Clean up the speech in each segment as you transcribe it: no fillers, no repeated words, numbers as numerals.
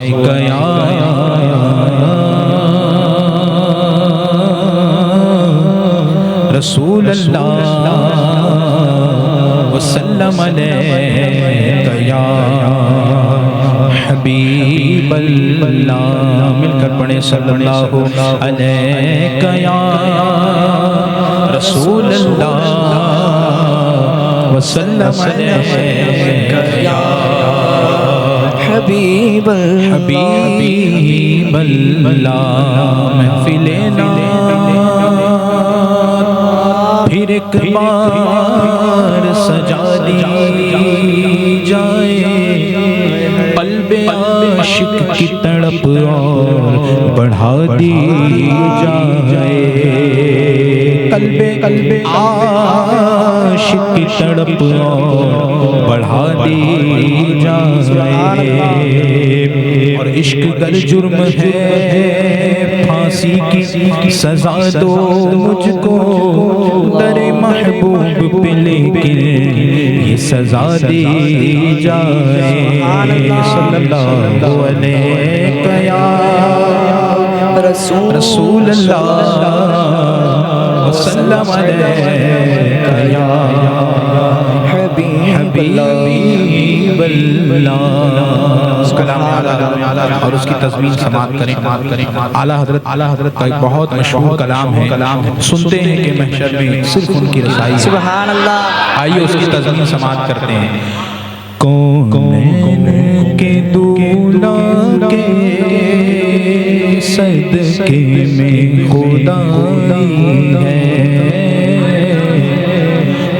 یا رسول اللہ وسلم علیک یا حبیب اللہ، مل کر پڑھیں صلی اللہ علیک یا رسول اللہ وسلم علیک یا حبیب اللہ۔ محفل نات پھر ایک بار سجا دی جائے، قلب عاشق کی تڑپ اور بڑھا دی جائے، قلب عاشق کی تڑپ اور بڑھا دی جائے۔ اور عشق گر جرم ہے پھانسی کی سزا دو مجھ کو، در محبوب پہ لیکن یہ سزا دی جائے۔ صلی اللہ علیہ یا رسول اللہ وسلم علیک یا حبیب اللہ۔ اس کلام اعلیٰ اور اس کی تضمین سماعت کریں۔ اعلیٰ حضرت کا ایک بہت مشہور کلام ہے، سنتے ہیں کہ محشر میں صرف ان کی رسائی ہے۔ سبحان اللہ۔ آئیے اس کی تضمین سماعت کرتے ہیں۔ کونین کے دولا کے صدقے میں خدائی ہے،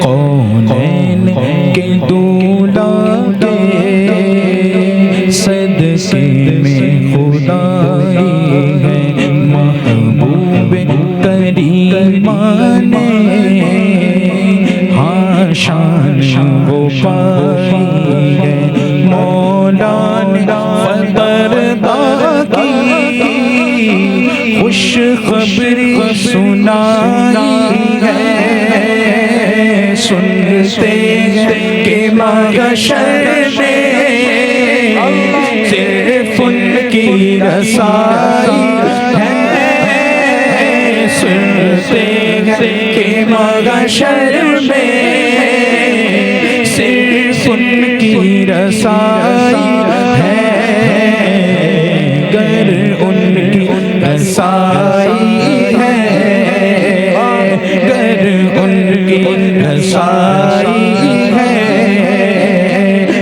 کونین کے دولا کے صدقے میں خدائی ہے، محبوب کریمہ نے ہاں شان وہ پائی ہے، مولا نے فردا کی خوش خبری سنائی ہے، سنتے ہیں کہ محشر میں صرف ان کی رسائی ہے، سنتے ہیں کہ محشر میں صرف ان کی رسائی ہے، گر ان کی رسائی ہے، گر ان کی رسائی ہے،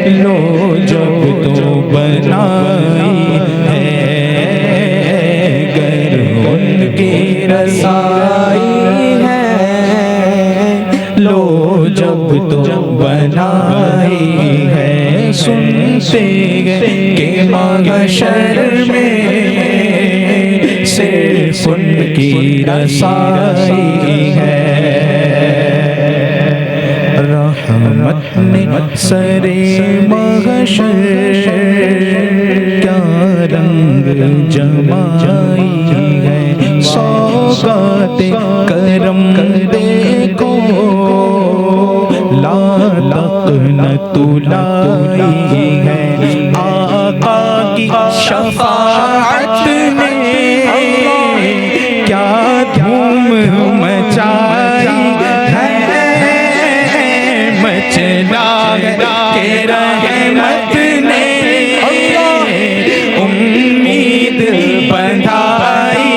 لو جب تو بنائی ہے، گر ان کی رسائی ہے، لو جب تو بنائی ہے، سنتے ہیں کہ محشر میں صرف ان کی رسائی ہے، رحمت نے سر محشر کیا رنگ جمائی ہے، سوغات کرم دیکھو لا تقنط لائی ہے، آقا کی شفاعت نے کیا دھوم مچائی ہے، مچلا کے رحمت نے امید بندھائی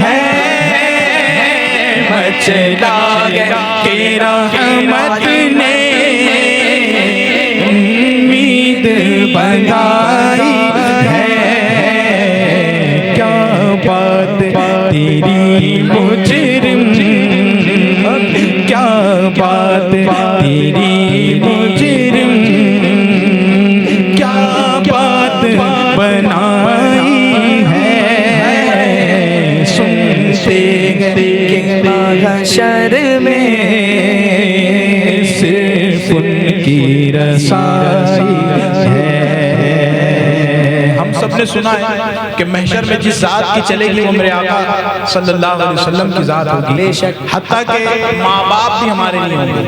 ہے، مچلا کے رحمت نے امید بندھائی ہے، کیا بات تیری مجرم، کیا بات تیری مجرم، کیا بات بنائی ہے، سنتے ہیں کہ محشر میں صرف ان کی رسائی ہے۔ ہم سب نے سنا ہے کہ محشر میں جس ذات کی چلے گی وہ میرے آقا صلی اللہ علیہ وسلم کی ذات ہوگی، حتیٰ کہ ماں باپ بھی ہمارے نہیں ہوں گے،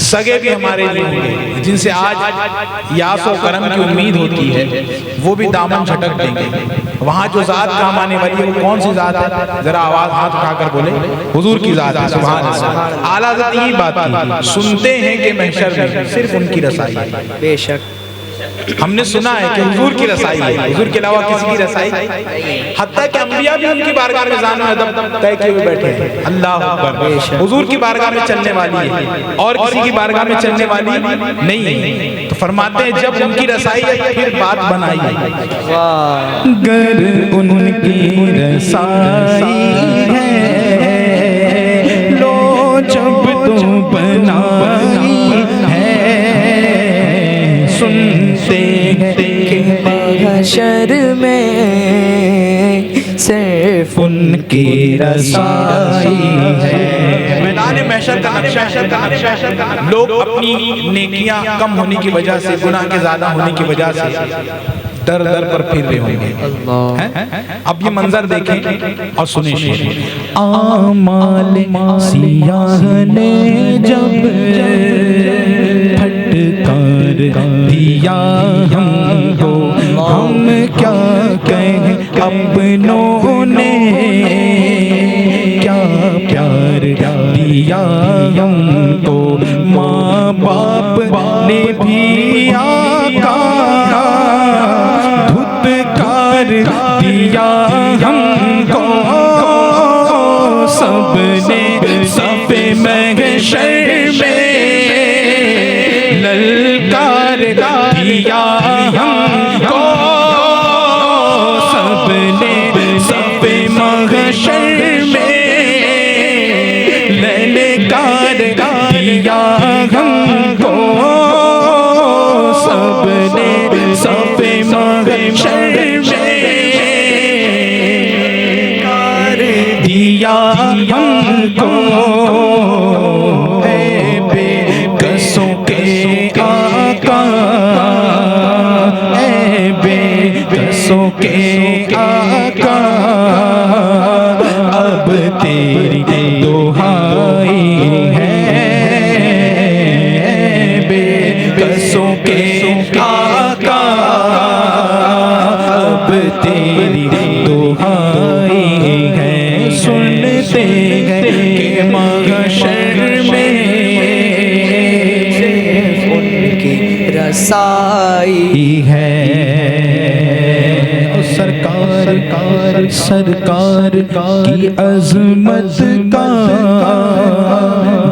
سگے بھی ہمارے لیے ہوں گے جن سے آج یاس و کرم کی امید ہوتی ہے، وہ بھی دامن جھٹک دیں گے۔ وہاں جو ذات کام آنے والی ہے وہ کون سی ذات ہے؟ ذرا آواز ہاتھ اٹھا کر بولے، حضور کی ذات ہے۔ سبحان اللہ۔ اعلیٰ حضرت یہی بات کی، سنتے ہیں کہ محشر میں صرف ان کی رسائی ہے۔ بے شک ہم نے سنا ہے کہ حضور کی رسائی ہے، حضور کے علاوہ کسی کی رسائی، حتیٰ کہ انبیاء بھی ان کی بارگاہ میں زانو ادب طے کیے ہوئے بیٹھے ہیں۔ اللہ اکبر، حضور کی بارگاہ میں چلنے والی ہے اور کسی کی بارگاہ میں چلنے والی نہیں ہے۔ تو فرماتے ہیں جب ان کی رسائی ہے پھر بات بنائی، گر ان کی رسائی ہے لو جب تو بنائی ہے، سنتے کہ محشر میں صرف ان کی رسائی ہے۔ میدان محشر کا نقشہ، لوگ اپنی نیکیاں کم ہونے کی وجہ سے، گناہ کے زیادہ ہونے کی وجہ سے در در پر پھر رہے ہوں گے۔ اب یہ منظر دیکھیں اور سنیں شیر۔ آمال سیاہ نے جب پھٹکار دیا ہم کو، ہم کیا کہیں اپنوں نے کیا پیار دیا ہم کو، ماں باپ نے بھی آقا دھتکار دیا ہم کو، سب نے صف محشر میں للکار دیا ہم کو، سب نے صف محشر میں للکار دیا ہم کو، سب نے صف محشر میں دیا ہم کو، اے بے کسوں کے آقا، اے بے کسوں کے آقا، اب تیری دہائی ہے، اے بے کسوں کے آقا، اب تیری دہائی ہے، سنتے ہیں کہ محشر میں ان کی رسائی ہے۔ سرکار کی عظمت کا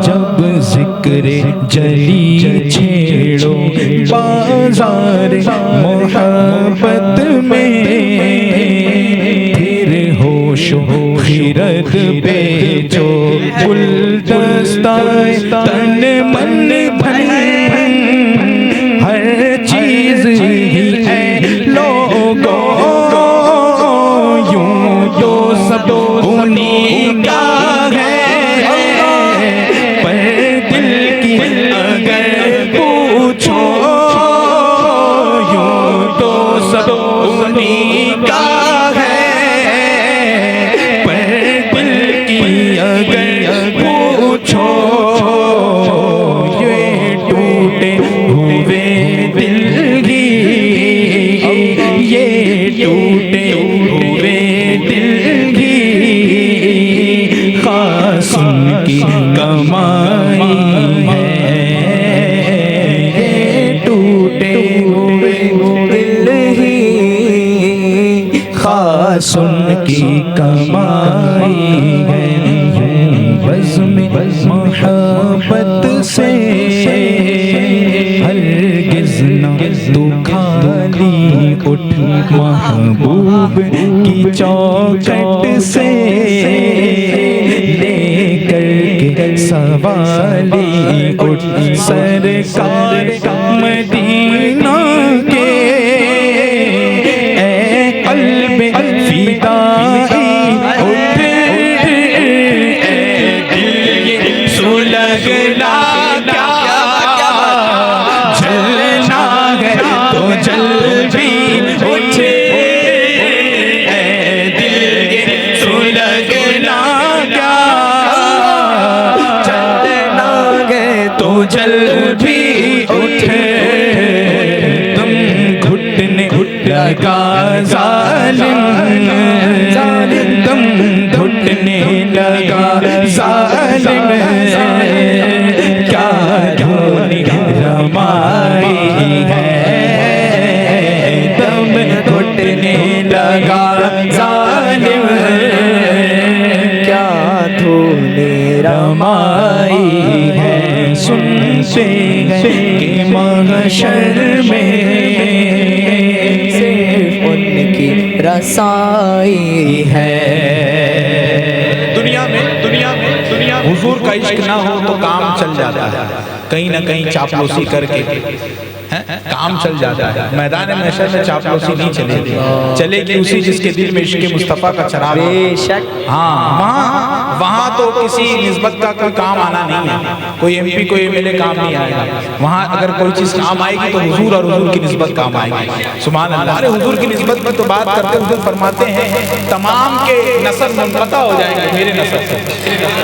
جب ذکر جلی چھیڑو بازار محبت میں، پھر ہوش و خیرت بیچو گلدستہ تن من دھن، ہر چیز ہی ہے لوگوں یوں تو سب انہیں کا ہے، پر دل کی اگر پوچھو یوں تو سب انہیں کا ہے، پر دل کی اگر پوچھو یہ ٹوٹے ہوئے دل ہی، یہ ٹوٹے ہوئے دل ہی خاص ان کی کمائی ہے، یہ ٹوٹے ہوئے دل ہی خاص ان کی کمائی ہے۔ بزم محبت سے ہرگز نہ تو خالی اٹھ، محبوب کی چوکھٹ سے لے کر کے سوالی اٹھ، سرکار مدینہ کے اے قلب فدائی اٹھ، اے دل یہ سلگنا کیا جلنا ہے تو جل بھی اٹھ، اے دل یہ سلگنا کیا جلنا ہے تو جل ظالم دم گھٹنے لگا ظالم کیا دھن رمائی ہے دم گھٹنے لگا ظالم کیا دھن رمائی ہے سنتے ہیں کہ محشر میں صرف ان کی رسائی ہے دنیا میں حضور کا عشق نہ ہو تو کام چل جاتا ہے کہیں نہ کہیں چاپلوسی کر کے کام چل جاتا ہے میدان محشر میں چاپلوسی نہیں چلے گی اسی جس کے دل میں عشق مصطفیٰ کا چراغ بے شک ہاں وہاں تو کسی نسبت کا کوئی کام آنا نہیں ہے کوئی ایم پی کوئی ایم ایل اے کام نہیں آئے گا وہاں اگر کوئی چیز کام آئے گی تو حضور اور حضور کی نسبت کام آئے گی سبحان اللہ ارے حضور کی نسبت میں تو بات کرتے حضور فرماتے ہیں تمام کے نسل منقطع ہو جائیں گے میرے نسل سے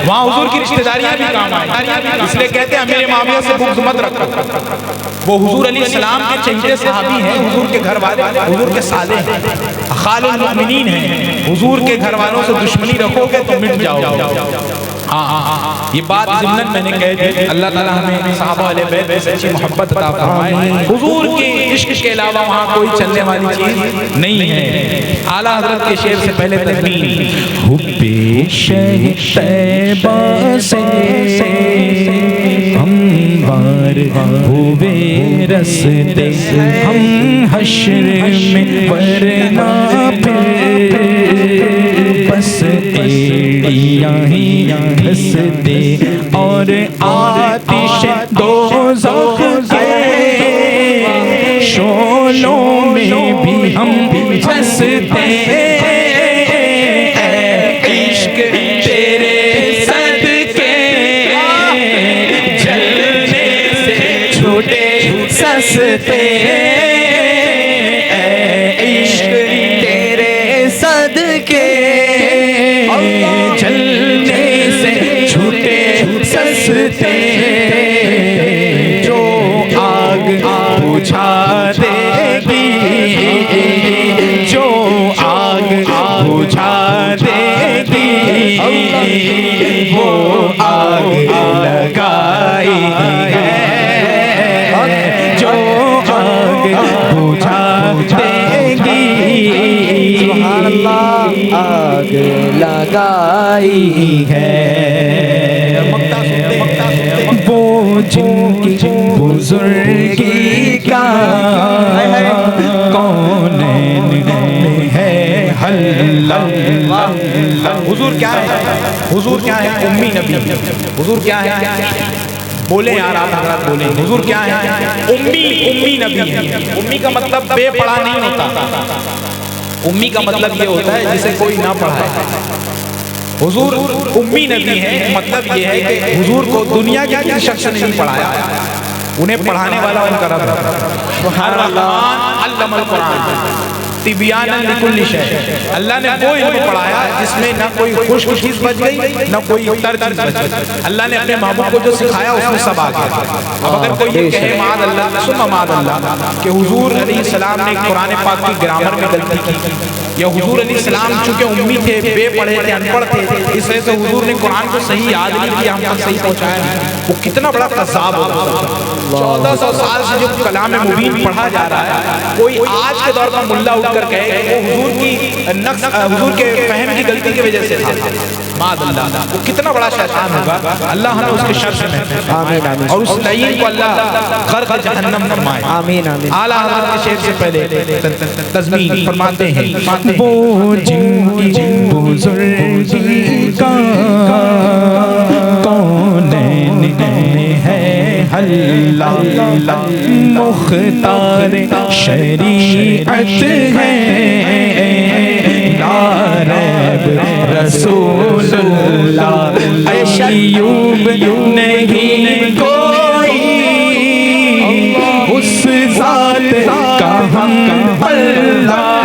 وہاں حضور کی رشتہ داریاں بھی کام آئیں اس لیے کہتے ہیں میرے معاویہ سے بغض مت رکھو وہ حضور علیہ السلام کے چہرے صحابی ہیں حضور کے گھر والے حضور کے صالح ہیں خال المؤمنین ہیں حضور کے گھر والوں سے دشمنی رکھو گے تو مٹ جاؤ گے یہ بات ضمناً میں نے کہہ دی اللہ تعالیٰ ہمیں صحابہ علیہ بیت سے سچی محبت عطا فرمائے حضور کی عشق کے علاوہ وہاں کوئی چلنے والی چیز نہیں ہے اعلیٰ حضرت کے شعر سے پہلے تکمیل حب شہ طیبہ سے ہم بار ہوئے رستے ہم حشر میں ورنہ پھر بس ایڑیاں ہی گھستے اور آتش دوزخ کے شعلوں میں بھی ہم جھنستے عشق تیرے صدقے جلنے سے چھوٹے سستے عشق تیرے صدقے جلنے سے چھوٹے سستے جو آگ بجھا دے گی جو آگ بجھا دے گی وہ آگ لگائی ہے جو آگ بجھا دے گی سبحان اللہ آگ لگائی ہے وہ جن کی بزرگی کا کونین میں ہے حلہ حضور کیا ہے حضور کیا ہے امی نبی حضور کیا ہے بولیں یار آپ حضرات بولیں حضور کیا ہے امی نبی ہے امی کا مطلب بے پڑھا نہیں ہوتا امی کا مطلب یہ ہوتا ہے جسے کوئی نہ پڑھائے حضور امی نبی ہے مطلب یہ ہے کہ حضور کو دنیا کے کسی شخص نے نہیں پڑھایا انہیں پڑھانے والا ان کا رب ہے الرحمن علم القرآن تبیانا لکل شیء اللہ نے وہ علم پڑھایا جس میں نہ کوئی خشک چیز بچ گئی نہ کوئی تر چیز بچ گئی اللہ نے اپنے محبوب کو جو سکھایا اس میں سب آ گیا اب اگر کوئی یہ کہے معاذ اللہ ثم معاذ اللہ کہ حضور علیہ السلام نے قرآن پاک کی گرامر میں غلطی کی یا حضور علیہ السلام چونکہ امی تھے بے پڑھے تھے ان پڑھ تھے اس وجہ سے حضور نے قرآن کو صحیح یاد نہیں کیا ہم تک صحیح پہنچایا نہیں وہ کتنا بڑا قذاب ہوگا 1400 سال سے جو کلام مبین پڑھا جا رہا ہے کوئی آج کے دور کا ملا اٹھ کر کہے کہ وہ حضور کی نقص حضور کے فہم کی غلطی کی وجہ سے تھا معاذ اللہ وہ کتنا بڑا شیطان ہوگا اللہ ہمیں اس کے شر سے محفوظ فرمائے اور اس لعین کو اللہ غرق جہنم فرمائے آمین آمین اعلیٰ حضرت کے شعر سے پہلے تضمین فرماتے ہیں وہ جن کی بزرگی کا کونین میں ہے حلہ مختار شریعت ہے لا ریب رسول اللہ ایوب نہیں کوئی اس ذات کا ہم اللہ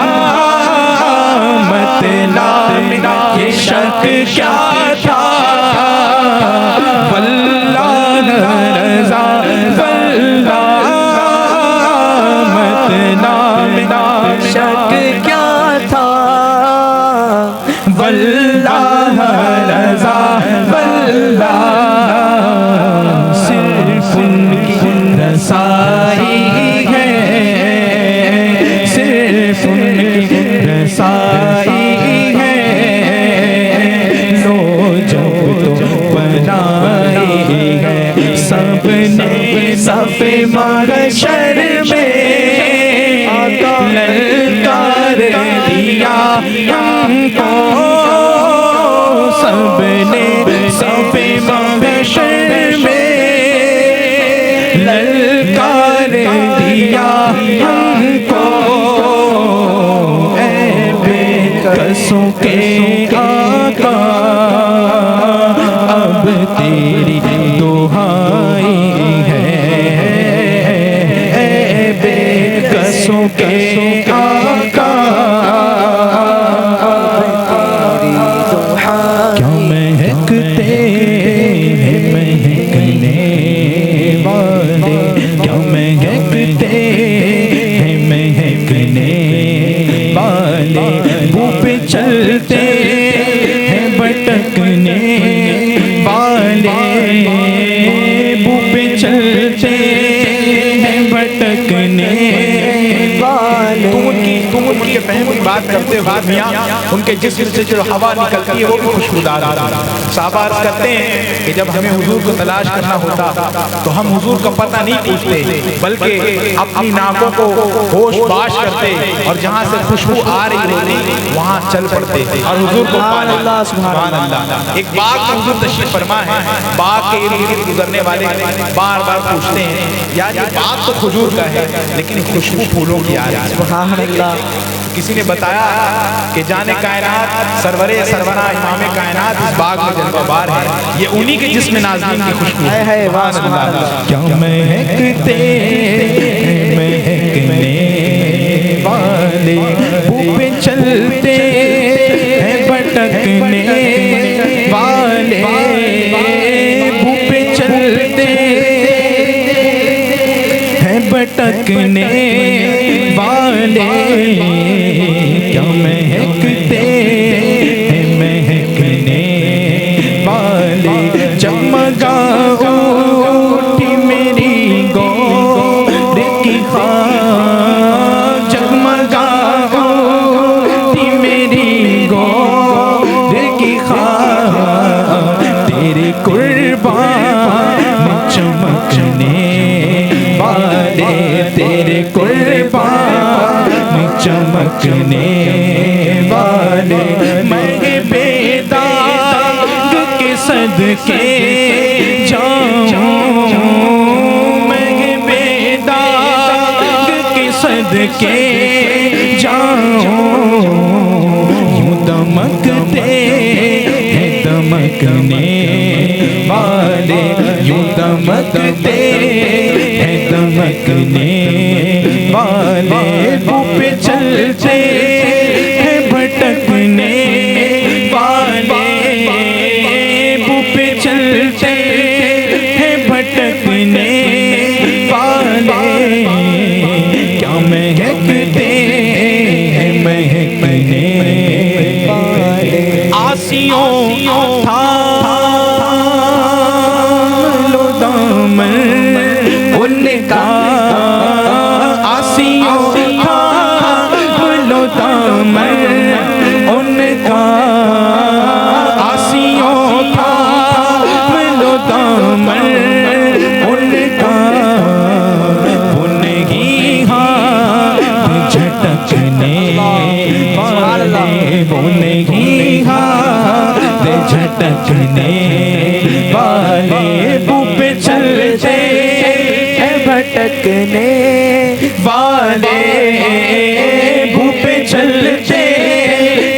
یہ شک کیا تھا واللہ رضا واللہ مت نام شک کیا محشر میں للکار دیا ہم کو سب نے، صف محشر میں للکار دیا ہم کو، اے بے کسوں کے آقا اب تیری دہائی ہے، اے بے کسوں کے آقا کیا مہکتے ہیں مہکنے والے، کیا مہکتے ہیں مہکنے والے، وہ پہ چلتے ہیں بھٹکنے والے، وہ پہ چلتے ہیں بھٹکنے والے۔ تم ان کی فہم کی بات کرتے ہو میاں، ان کے جسم سے جو ہوا نکلتی ہے وہ بھی خوشبودار ہوتی ہے۔ صحابہ عرض کرتے ہیں کہ جب ہمیں حضور کو تلاش کرنا ہوتا تو ہم حضور کا پتہ نہیں پوچھتے بلکہ اپنی ناکوں کو ہوش باش کرتے اور جہاں سے خوشبو آ رہی ہوتی وہاں چل پڑتے اور حضور کو پا لیتے۔ سبحان اللہ۔ ایک باغ میں حضور تشریف فرما ہے، باغ کے ارد گرد گزرنے والے بار بار پوچھتے ہیں یار یہ باغ تو کھجور کا ہے لیکن خوشبو پھولوں کی آ رہی ہے۔ سبحان اللہ۔ کسی نے بتایا کہ جانے کائنات سرور سرورہ امام کائنات اس باغ میں جلوہ بار ہے، یہ انہی کے جسم نازنین کی خوشبو ہے۔ سبحان اللہ۔ کیا مہکتے مہکنے والے، وہ پہ چلتے ہیں بھٹکنے والے، وہ پہ چلتے ہیں بھٹکنے والے، کیا مہکتے ہیں مہکنے والے، جگمگا اٹھی میری گور کی خاک، جگمگا اٹھی میری گور کی خاک، تیرے قربان چمکنے والے، تیرے قربان چمکنے والے، میں بیداغ کے صدقے جاؤں، میں بیداغ کے صدقے جاؤں، یوں دمکتے ہیں دمکنے والے، یوں دمکتے ہیں دمکنے والے، وہ پہ چلتے ہیں بھٹکنے والے، وہ پہ چلتے ہیں بھٹکنے والے، کیا مہکتے ہیں مہکنے والے، آسیوں تھام لو دامن ان کا، آسیوں تھام لو دامن ان کا، آسیوں تھام لو دامن ان کا، وہ نہیں ہاتھ جھٹکنے والے، وہ نہیں ہاتھ جھٹکنے والے، وہ پہ چلتے ہیں بھٹکنے والے، وہ پہ چلتے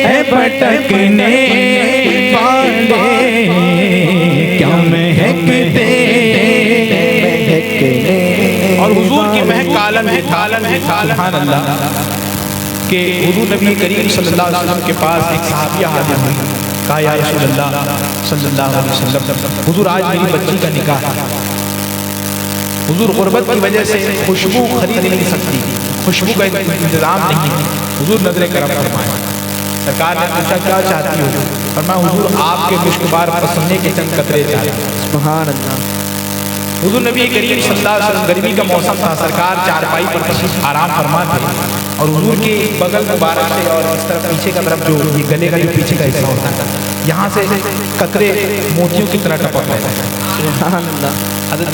ہیں بھٹکنے والے، کیا مہکتے مہکنے۔ اور حضور کی مہک کا عالم ہے، عالم ہے، سبحان اللہ، کہ حضور نبی کریم صلی اللہ علیہ وسلم کے پاس ایک صحابیہ حاضر ہوئی، کہا یا رسول اللہ صلی اللہ علیہ وسلم، حضور آج میری بچی کا نکاح ہے، حضور غربت کی وجہ سے خوشبو خرید نہیں سکتی، خوشبو کا انتظام نہیں ہے، حضور نظر کرم فرمائے۔ سرکار نے پوچھا کیا چاہتی ہو؟ فرمایا حضور آپ کے مشکبار پسندے کے چند قطرے چاہتے ہیں۔ سبحان اللہ۔ حضور نبی کریم صلی اللہ علیہ وسلم، گرمی کا موسم تھا، سرکار چارپائی پر تشریف آرام فرما تھے اور حضور کے بغل مبارک سے اور اس طرف پیچھے کا طرف جو یہ گلے کا جو پیچھے کا حصہ ہوتا ہے یہاں سے قطرے موتیوں کی طرح ٹپک رہے تھے۔ سبحان اللہ۔ حضرت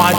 5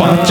5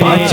5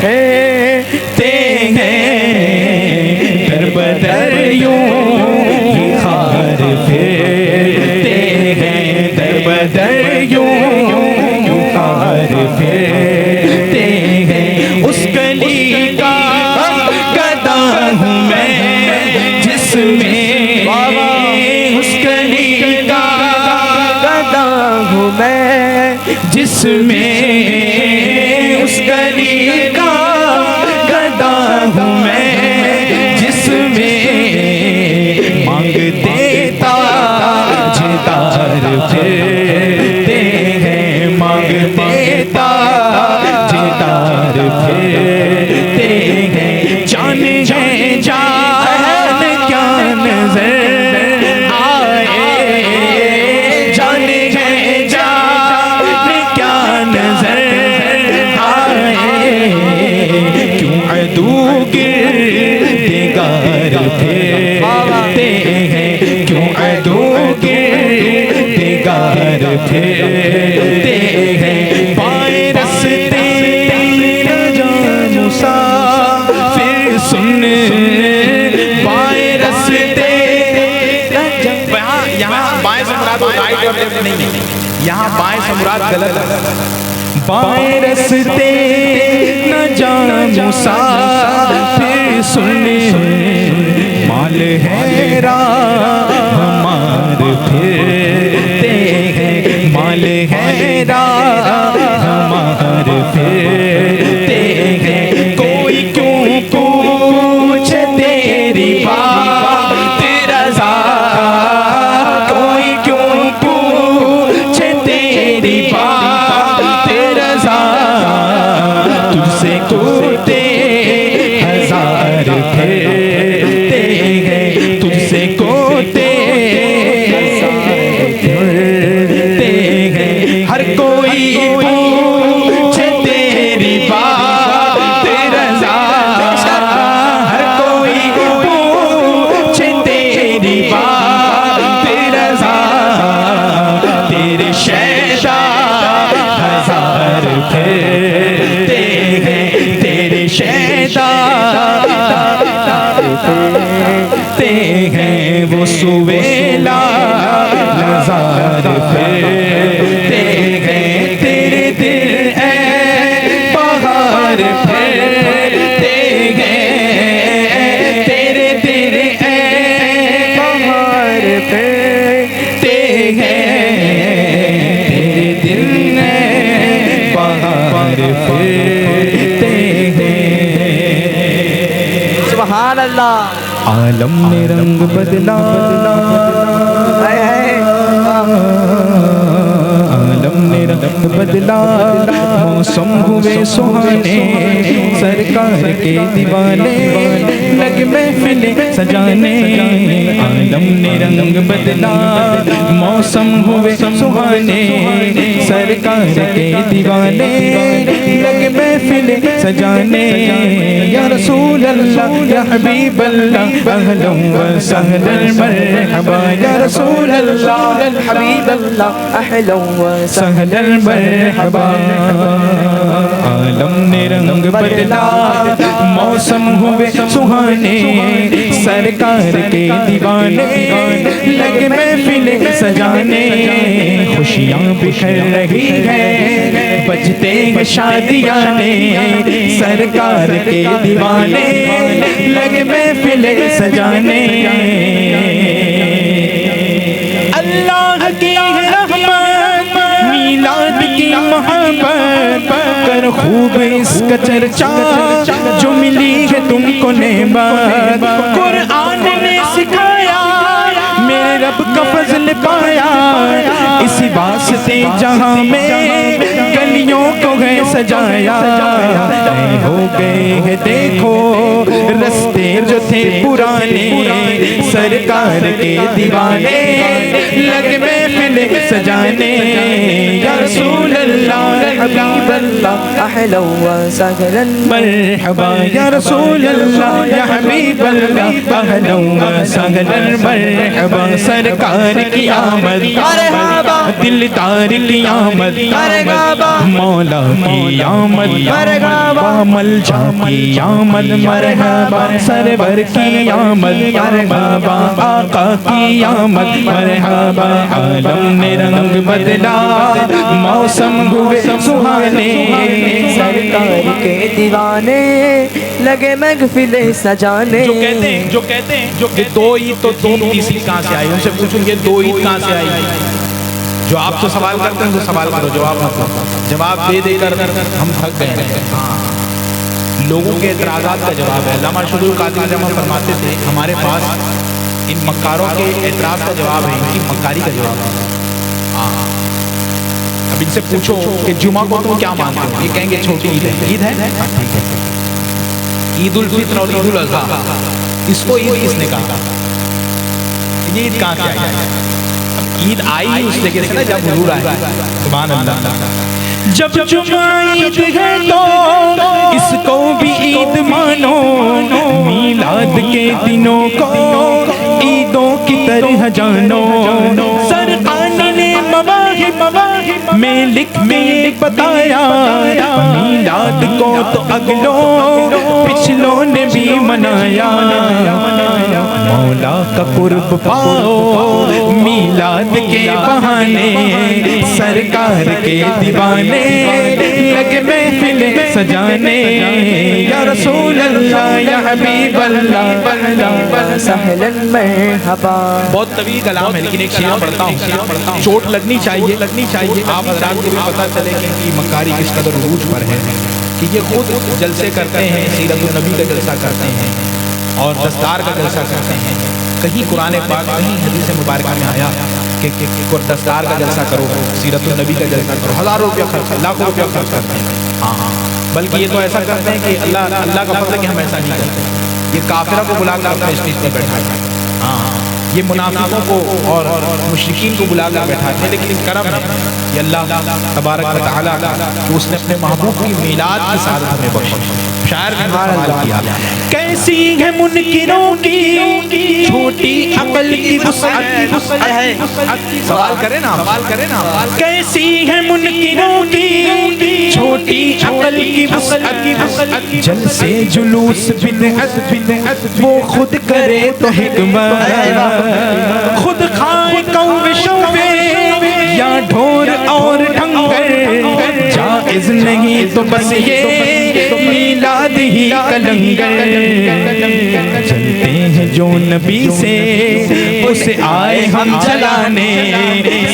پھرتے ہیں در بدر یوں ہی خار پھرتے ہیں در بدر یوں ہی خار پھرتے ہیں اس گلی کا گدا ہوں میں جس میں اس گلی کا گدا ہوں میں جس میں اس گلی کا گدا ہوں میں جس میں مانگتے تاجدار پھرتے ہیں مانگتے تاجدار پھرتے ہیں جان ہے جان کیا نظر آئے جان ہے جان کیا نظر آئے کیوں عدو گردگار پھرتے ہیں کیوں عدو گردگار پھرتے ہیں بائیں رستے مسافر سن بائیں رستے یہاں بائیں سے مراد رائٹ اور لیفٹ نہیں ہے، یہاں بائیں سے مراد غلط ہے۔ بائیں رستے نہ جان مسافر سن مال ہے راہ ہمار پھرتے ہیں مال ہے راہ ہمار پھرتے ہیں کوئی کیوں پوچھے تیری بات رضا کوئی کیوں پوچھے تیری بات رضا تجھ سے کوتے ہزار پھرتے ہیں تجھ سے کوتے پھرتے ہیں ہر کوئی پوچھے تیری بات رضا ہر کوئی پوچھے تیری بات رضا تیرے شیدا ہزار پھرتے ہیں تیرے شیدا پھرتے ہیں وہ سویلا نظار پھرتے ہیں تیرے دل اے بہار پھرتے ہیں تیرے دل اے بہار پھرتے ہیں تیرے دل اے بہار پھرتے ہیں سبحان اللہ عالم نے رنگ بدلا ہائے ہائے عالم نے رنگ بدلا موسم ہوئے سہانے سرکار کے دیوانے لگ محفل سجانے عالم نے رنگ بدلا موسم ہوئے سہانے سرکار کے دیوانے لگ محفل سجانے یا رسول اللہ یا حبیب اللہ اہلا و سہلا مرحبا یا رسول اللہ حبیب اللہ اہلا و سہلا مرحبا عالم نے رنگ بدلا موسم ہوئے سہانے سرکار کے دیوانے لگ محفل سجانے خوشیاں بکھر رہی ہے بجتے ہیں شادیاں سرکار کے دیوانے لگ محفل سجانے اللہ کی رحمت میلاد کی محبت کر خوب اس کا چرچا جو ملی ہے تم کو نعمت قرآن نے سکھایا میرے رب کا فضل پایا اسی واسطے جہاں میں گلیوں کو ہے سجایا اے ہو گئے ہیں دیکھو رستے جو تھے پرانے سرکار کے دیوانے لگ محفل محفل سجانے یا رسول اللہ حبیب اللہ اہلا وسہلا مرحبا یا رسول اللہ یا حبیب اللہ اہلا وسہلا مرحبا سرکار کی آمد مرحبا دلدار کی آمد مرحبا مولا کی آمد مرحبا ملجا کی آمد مرحبا سرور کی آمد مرحبا آقا کی آمد مرحبا عالم نے رنگ بدلا موسم ہوئے سہانے سرکار کے دیوانے لگے محفل سجانے جو کہتے ہیں کہ دو عید تو تین تیسری کہاں سے آئی، ان سے پوچھوں گے دو عید کہاں سے آئی؟ جو آپ تو سوال کرتے ہیں تو سوال کرو، جواب دے دے کر ہم تھک گئے ہیں۔ لوگوں کے اعتراضات کا جواب ہے۔ علامہ شبلی قادری جمع فرماتے تھے ہمارے پاس ان مکاروں کے اعتراض کا جواب ہے، ان کی مکاری کا جواب ہے۔ اب ان سے پوچھو کہ جمعہ کو تم کیا مانتے ہو، یہ کہیں گے چھوٹی عید ہے۔ عید ہے ٹھیک ہے، عید الفطر اور عید الاضحیٰ، اس کو عید کس نے کہا؟ یہ عید کہاں سے آئی؟ عید آئی اس جگہ سے نا جب حضور آئے، سبحان اللہ۔ جب جمعہ عید ہے تو اس کو بھی عید مانو، میلاد کے دنوں کو عیدوں کی طرح جانو۔ سرقانی نے مواہب میں لکھ کے بتایا، میلاد کو تو اگلوں پچھلوں نے بھی منایا۔ مولا کا قرب پاؤ میلاد کے بہانے، سرکار کے دیوانے لگے محفل سجانے یا رسول اللہ یا حبیب اللہ سہلا مرحبا۔ بہت طویل کلام ہے لیکن ایک شعر پڑھتا ہوں، چوٹ لگنی چاہیے آپ حضرات کو بھی پتہ چلے کہ ان کی مکاری کس قدر عروج پر ہے، کہ یہ خود جلسے کرتے ہیں، سیرت النبی کا جلسہ کرتے ہیں اور دستار کا جلسہ کرتے ہیں۔ کہیں قرآن پاک کہیں حدیث مبارکہ میں آیا کہ دستار کا جلسہ کرو، سیرت النبی کا جلسہ کرو، ہزاروں روپیہ خرچ، لاکھوں روپیہ خرچ کرتے ہیں۔ ہاں بلکہ یہ تو ایسا کرتے ہیں کہ اللہ کا فضل ہے کہ ہم ایسا نہیں کرتے۔ یہ کافرہ کو بلا کر اپنے اسٹیج پہ بیٹھاتے ہیں، ہاں یہ منافقوں کو اور مشرکین کو بلا کر بیٹھاتے ہیں، لیکن کرم ہے یہ اللہ تبارک و تعالیٰ کا کہ اس نے اپنے محبوب کی میلاد کی سعادت ہمیں بخشی۔ شاعر نے سوال کیا، کیسی ہے منکروں کی چھوٹی عقل کی وسعت، سوال کرے نا کیسی ہے منکروں کی چھوٹی عقل کی وسعت، جلسے جلوس بدعت وہ خود کرے تو حکمت، خود کھائے قوم شعبے یا ڈھور اور ڈھنگر، جائز نہیں تو بس یہ میلاد ہی کا لنگر، چلتے ہیں جو نبی سے اسے آئے ہم چلانے،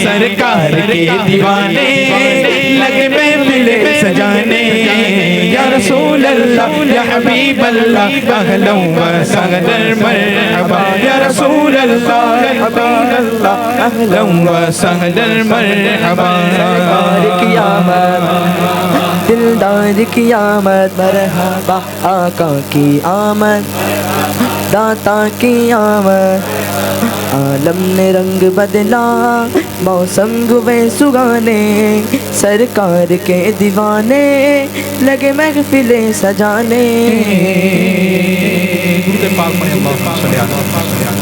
سرکار کے دیوانے لگے محفل سجانے یا رسول اللہ یا حبیب اللہ اہلا وسہلا مرحبا یا رسول اللہ یا حبیب اللہ اہلا وسہلا مرحبا۔ سرکار کی آمد، دلدار کی آمد، مرحبا آقا کی آمد، داتا کی آمد، عالم نے رنگ بدلا موسم ہوئے سگانے، سرکار کے دیوانے لگے محفل سجانے۔ درود پاک پڑھیں، اللہم صلی علی محمد۔